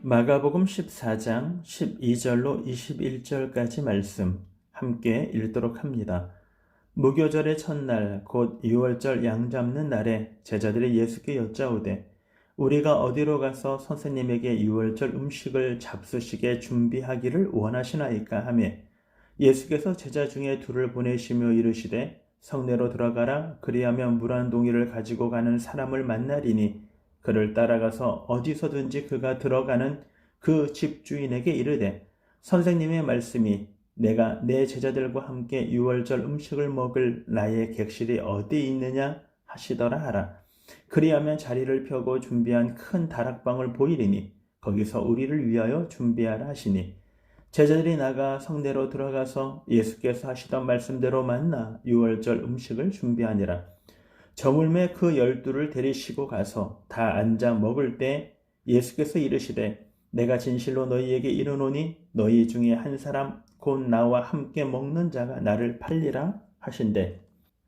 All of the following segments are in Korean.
마가복음 14장 12절로 21절까지 말씀 함께 읽도록 합니다. 무교절의 첫날 곧 유월절 양 잡는 날에 제자들이 예수께 여짜오되 우리가 어디로 가서 선생님에게 유월절 음식을 잡수시게 준비하기를 원하시나이까 하며 예수께서 제자 중에 둘을 보내시며 이르시되 성내로 들어가라. 그리하면 물 한 동이를 가지고 가는 사람을 만나리니 그를 따라가서 어디서든지 그가 들어가는 그 집주인에게 이르되 선생님의 말씀이 내가 내 제자들과 함께 유월절 음식을 먹을 나의 객실이 어디 있느냐 하시더라 하라. 그리하면 자리를 펴고 준비한 큰 다락방을 보이리니 거기서 우리를 위하여 준비하라 하시니 제자들이 나가 성내로 들어가서 예수께서 하시던 말씀대로 만나 유월절 음식을 준비하니라. 저물매 그 12를 데리시고 가서 다 앉아 먹을 때 예수께서 이르시되 내가 진실로 너희에게 이르노니 너희 중에 한 사람 곧 나와 함께 먹는 자가 나를 팔리라 하신대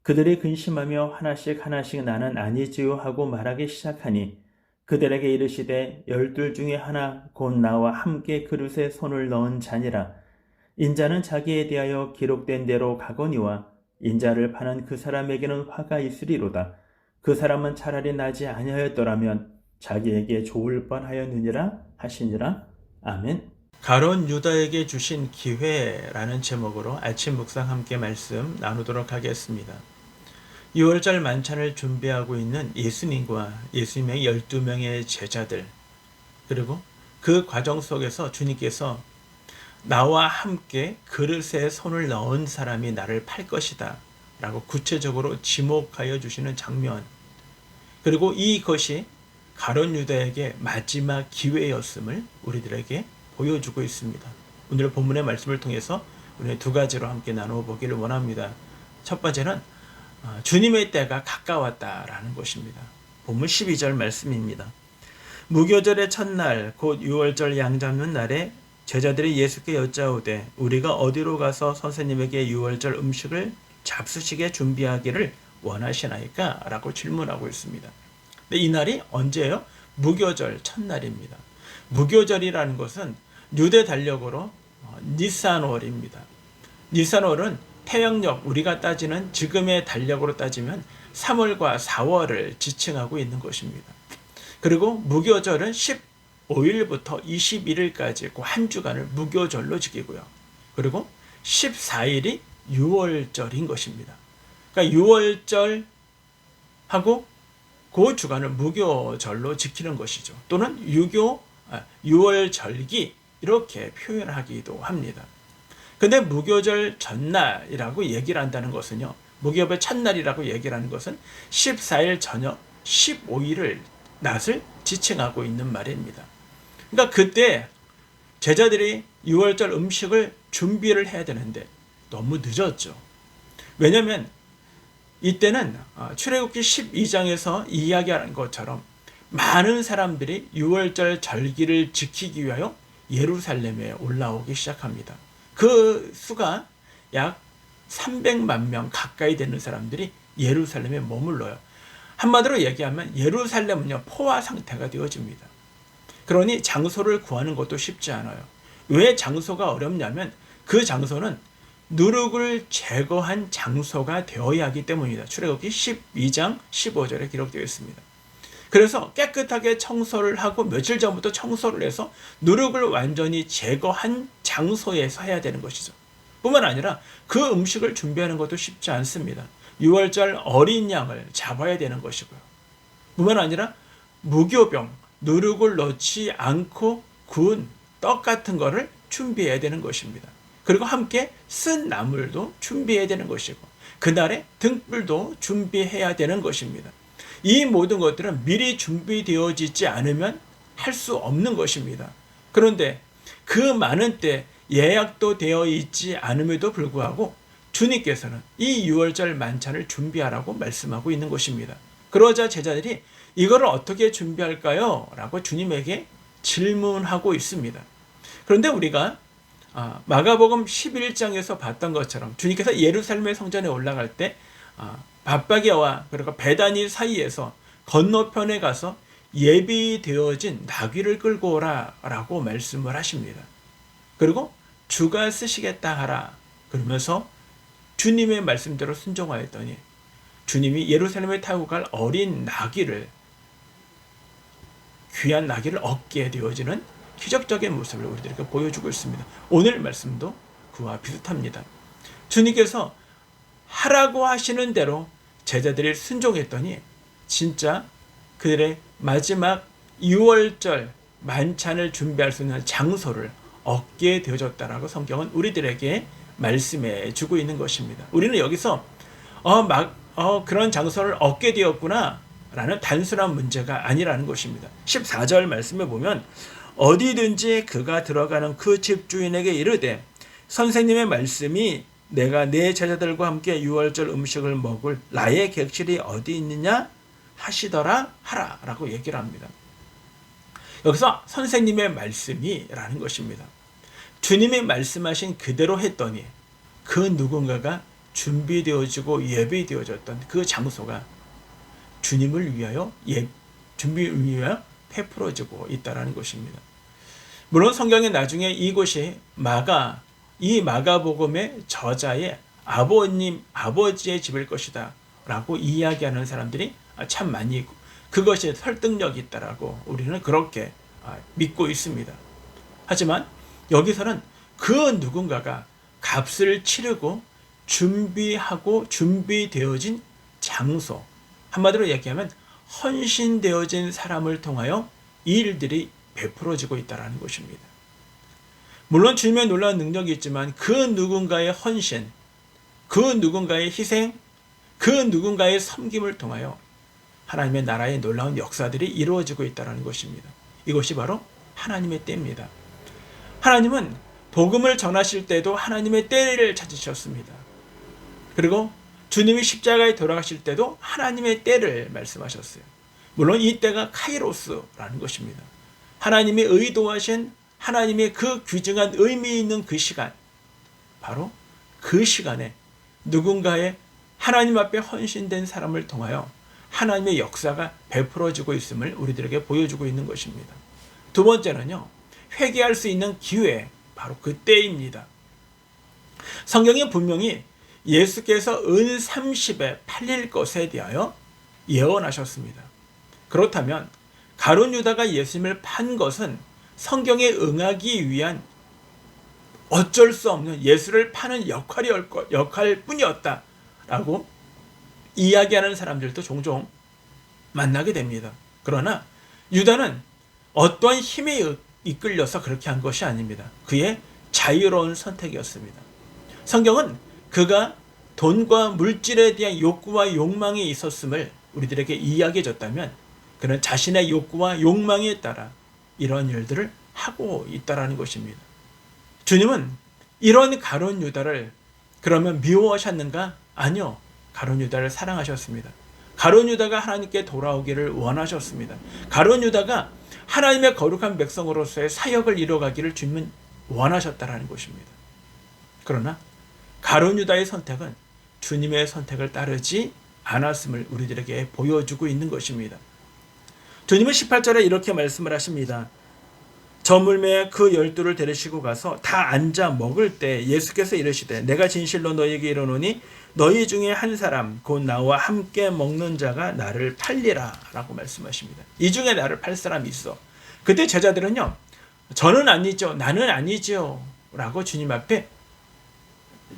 그들이 근심하며 하나씩 하나씩 나는 아니지요 하고 말하기 시작하니 그들에게 이르시되 12 중에 하나 곧 나와 함께 그릇에 손을 넣은 자니라. 인자는 자기에 대하여 기록된 대로 가거니와 인자를 파는 그 사람에게는 화가 있으리로다. 그 사람은 차라리 나지 아니하였더라면 자기에게 좋을 뻔하였느니라 하시니라. 아멘. 가론 유다에게 주신 기회라는 제목으로 아침 묵상 함께 말씀 나누도록 하겠습니다. 6월절 만찬을 준비하고 있는 예수님과 예수님의 12명의 제자들, 그리고 그 과정 속에서 주님께서 나와 함께 그릇에 손을 넣은 사람이 나를 팔 것이다 라고 구체적으로 지목하여 주시는 장면, 그리고 이것이 가룟 유다에게 마지막 기회였음을 우리들에게 보여주고 있습니다. 오늘 본문의 말씀을 통해서 우리 두 가지로 함께 나누어 보기를 원합니다. 첫 번째는 주님의 때가 가까웠다라는 것입니다. 본문 12절 말씀입니다. 무교절의 첫날 곧 유월절 양 잡는 날에 제자들이 예수께 여짜오되 우리가 어디로 가서 선생님에게 유월절 음식을 잡수시게 준비하기를 원하시나이까? 라고 질문하고 있습니다. 근데 이 날이 언제예요? 무교절 첫날입니다. 무교절이라는 것은 유대 달력으로 니산월입니다. 니산월은 태양력, 우리가 따지는 지금의 달력으로 따지면 3월과 4월을 지칭하고 있는 것입니다. 그리고 무교절은 15일부터 21일까지 그 한 주간을 무교절로 지키고요. 그리고 14일이 유월절인 것입니다. 그러니까 유월절하고 그 주간을 무교절로 지키는 것이죠. 또는 유월절기 이렇게 표현하기도 합니다. 근데 무교절 전날이라고 얘기를 한다는 것은요, 무교절 첫날이라고 얘기를 하는 것은 14일 저녁 15일을 낮을 지칭하고 있는 말입니다. 그러니까 그때 제자들이 유월절 음식을 준비를 해야 되는데 너무 늦었죠. 왜냐하면 이때는 출애굽기 12장에서 이야기하는 것처럼 많은 사람들이 유월절 절기를 지키기 위하여 예루살렘에 올라오기 시작합니다. 그 수가 약 300만 명 가까이 되는 사람들이 예루살렘에 머물러요. 한마디로 얘기하면 예루살렘은요, 포화 상태가 되어집니다. 그러니 장소를 구하는 것도 쉽지 않아요. 왜 장소가 어렵냐면 그 장소는 누룩을 제거한 장소가 되어야 하기 때문이다. 출애굽기 12장 15절에 기록되어 있습니다. 그래서 깨끗하게 청소를 하고 며칠 전부터 청소를 해서 누룩을 완전히 제거한 장소에서 해야 되는 것이죠. 뿐만 아니라 그 음식을 준비하는 것도 쉽지 않습니다. 유월절 어린 양을 잡아야 되는 것이고요. 뿐만 아니라 무교병, 누룩을 넣지 않고 구운 떡 같은 거를 준비해야 되는 것입니다. 그리고 함께 쓴 나물도 준비해야 되는 것이고 그날의 등불도 준비해야 되는 것입니다. 이 모든 것들은 미리 준비되어지지 않으면 할 수 없는 것입니다. 그런데 그 많은 때 예약도 되어 있지 않음에도 불구하고 주님께서는 이 유월절 만찬을 준비하라고 말씀하고 있는 것입니다. 그러자 제자들이 이거를 어떻게 준비할까요? 라고 주님에게 질문하고 있습니다. 그런데 우리가 마가복음 11장에서 봤던 것처럼 주님께서 예루살렘의 성전에 올라갈 때 벳바게와 그리고 베다니 사이에서 건너편에 가서 예비되어진 나귀를 끌고 오라 라고 말씀을 하십니다. 그리고 주가 쓰시겠다 하라 그러면서 주님의 말씀대로 순종하였더니 주님이 예루살렘에 타고 갈 어린 나귀를, 귀한 나귀를 얻게 되어지는 기적적인 모습을 우리들에게 보여주고 있습니다. 오늘 말씀도 그와 비슷합니다. 주님께서 하라고 하시는 대로 제자들이 순종했더니 진짜 그들의 마지막 6월절 만찬을 준비할 수 있는 장소를 얻게 되어졌다라고 성경은 우리들에게 말씀해 주고 있는 것입니다. 우리는 여기서 그런 장소를 얻게 되었구나 라는 단순한 문제가 아니라는 것입니다. 14절 말씀에 보면 어디든지 그가 들어가는 그 집주인에게 이르되 선생님의 말씀이 내가 내 제자들과 함께 6월절 음식을 먹을 나의 객실이 어디 있느냐 하시더라 하라 라고 얘기를 합니다. 여기서 선생님의 말씀이 라는 것입니다. 주님이 말씀하신 그대로 했더니 그 누군가가 준비되어지고 예비되어졌던 그 장소가 주님을 위하여 준비를 위하여 베풀어지고 있다는 것입니다. 물론 성경에 나중에 이곳이 이 마가복음의 저자의 아버지의 집일 것이다 라고 이야기하는 사람들이 참 많이 있고 그것이 설득력이 있다라고 우리는 그렇게 믿고 있습니다. 하지만 여기서는 그 누군가가 값을 치르고 준비하고 준비되어진 장소, 한마디로 얘기하면 헌신되어진 사람을 통하여 이 일들이 베풀어지고 있다는 것입니다. 물론 주님의 놀라운 능력이 있지만 그 누군가의 헌신, 그 누군가의 희생, 그 누군가의 섬김을 통하여 하나님의 나라의 놀라운 역사들이 이루어지고 있다는 것입니다. 이것이 바로 하나님의 때입니다. 하나님은 복음을 전하실 때도 하나님의 때를 찾으셨습니다. 그리고 주님이 십자가에 돌아가실 때도 하나님의 때를 말씀하셨어요. 물론 이 때가 카이로스라는 것입니다. 하나님이 의도하신 하나님의 그 귀중한 의미 있는 그 시간, 바로 그 시간에 누군가의 하나님 앞에 헌신된 사람을 통하여 하나님의 역사가 베풀어지고 있음을 우리들에게 보여주고 있는 것입니다. 두 번째는요, 회개할 수 있는 기회, 바로 그 때입니다. 성경에 분명히 예수께서 은 30에 팔릴 것에 대하여 예언하셨습니다. 그렇다면 가룟 유다가 예수님을 판 것은 성경에 응하기 위한 어쩔 수 없는 예수를 파는 역할뿐이었다라고 이야기하는 사람들도 종종 만나게 됩니다. 그러나 유다는 어떠한 힘에 이끌려서 그렇게 한 것이 아닙니다. 그의 자유로운 선택이었습니다. 성경은 그가 돈과 물질에 대한 욕구와 욕망이 있었음을 우리들에게 이야기해 줬다면 그는 자신의 욕구와 욕망에 따라 이런 일들을 하고 있다라는 것입니다. 주님은 이런 가룟 유다를 그러면 미워하셨는가? 아니요. 가룟 유다를 사랑하셨습니다. 가룟 유다가 하나님께 돌아오기를 원하셨습니다. 가룟 유다가 하나님의 거룩한 백성으로서의 사역을 이뤄가기를 주님은 원하셨다라는 것입니다. 그러나 가룟 유다의 선택은 주님의 선택을 따르지 않았음을 우리들에게 보여주고 있는 것입니다. 주님은 18절에 이렇게 말씀을 하십니다. 저물매에 그 12를 데리시고 가서 다 앉아 먹을 때 예수께서 이르시되 내가 진실로 너희에게 이르노니 너희 중에 한 사람 곧 나와 함께 먹는 자가 나를 팔리라 라고 말씀하십니다. 이 중에 나를 팔 사람이 있어. 그때 제자들은요, 저는 아니죠, 나는 아니죠 라고 주님 앞에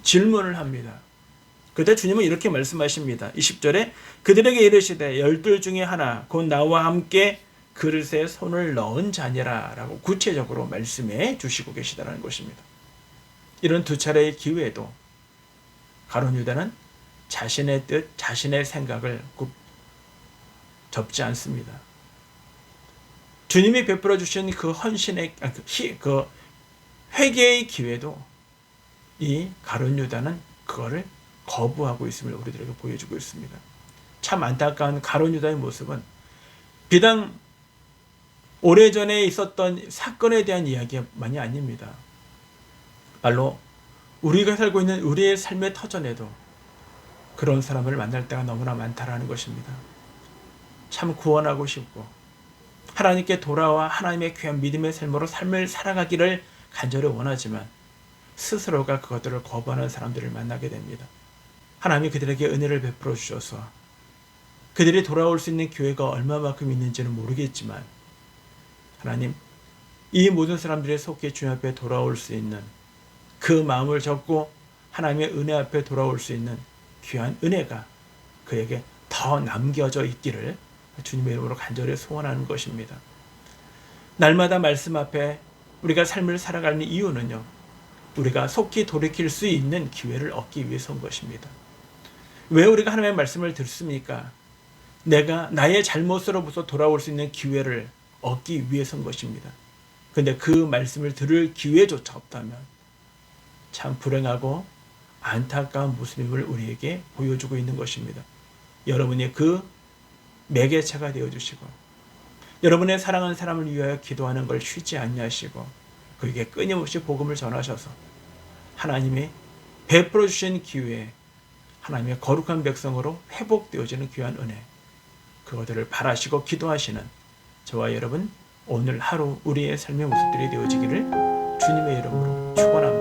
질문을 합니다. 그때 주님은 이렇게 말씀하십니다. 20절에 그들에게 이르시되 12 중에 하나 곧 나와 함께 그릇에 손을 넣은 자니라 라고 구체적으로 말씀해 주시고 계시다는 것입니다. 이런 두 차례의 기회에도 가룟 유다는 자신의 뜻, 자신의 생각을 접지 않습니다. 주님이 베풀어 주신 그 헌신의 그 회개의 기회도 이 가룟 유다는 그거를 거부하고 있음을 우리들에게 보여주고 있습니다. 참 안타까운 가룟 유다의 모습은 비단 오래전에 있었던 사건에 대한 이야기만이 아닙니다. 말로 우리가 살고 있는 우리의 삶의 터전에도 그런 사람을 만날 때가 너무나 많다라는 것입니다. 참 구원하고 싶고 하나님께 돌아와 하나님의 귀한 믿음의 삶으로 삶을 살아가기를 간절히 원하지만 스스로가 그것들을 거부하는 사람들을 만나게 됩니다. 하나님이 그들에게 은혜를 베풀어 주셔서 그들이 돌아올 수 있는 교회가 얼마만큼 있는지는 모르겠지만 하나님, 이 모든 사람들이 속히 주님 앞에 돌아올 수 있는 그 마음을 접고 하나님의 은혜 앞에 돌아올 수 있는 귀한 은혜가 그에게 더 남겨져 있기를 주님의 이름으로 간절히 소원하는 것입니다. 날마다 말씀 앞에 우리가 삶을 살아가는 이유는요, 우리가 속히 돌이킬 수 있는 기회를 얻기 위해서인 것입니다. 왜 우리가 하나님의 말씀을 듣습니까? 내가 나의 잘못으로부터 돌아올 수 있는 기회를 얻기 위해서인 것입니다. 근데 그 말씀을 들을 기회조차 없다면 참 불행하고 안타까운 모습임을 우리에게 보여주고 있는 것입니다. 여러분이 그 매개체가 되어주시고 여러분의 사랑하는 사람을 위하여 기도하는 걸 쉬지 아니하시고 그에게 끊임없이 복음을 전하셔서 하나님이 베풀어 주신 기회에 하나님의 거룩한 백성으로 회복되어지는 귀한 은혜, 그것들을 바라시고 기도하시는 저와 여러분 오늘 하루 우리의 삶의 모습들이 되어지기를 주님의 이름으로 축원합니다.